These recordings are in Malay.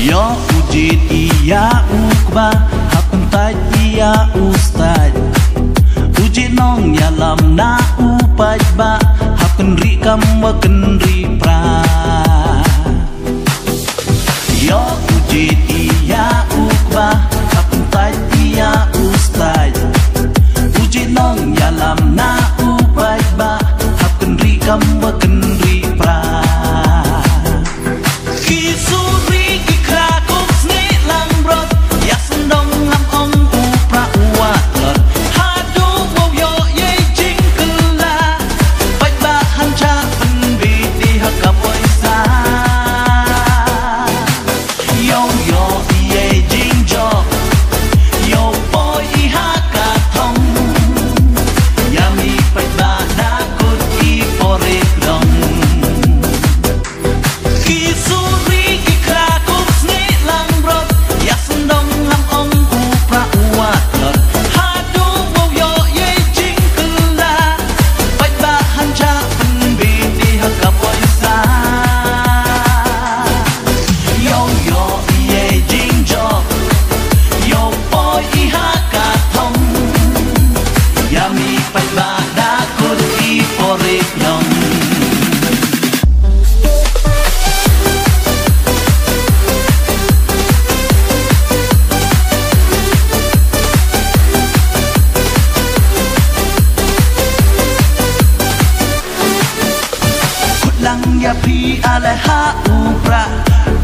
Ya ujid iya ukba hakun taj iya ustad ujid nong yalam na upaj ba hakun ri kam waken ri pra ya ujid iya ukba hakun taj iya ustad ujid nong yalam na upaj ba hakun ri kam waken ri pra ya pi ale ha upra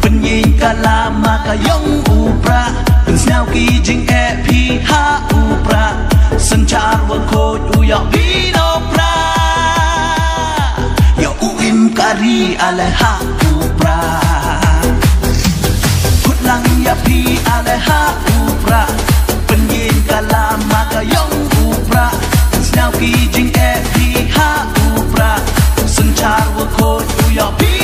penyin kala maka yong upra pensnau ki jing e pi ha upra senchar wa ko u ya pi no pra ya uim kari ale ha upra kutlang ya pi ale ha upra penyin kala maka yong upra pensnau ki jing e pi ha upra senchar wa ko Your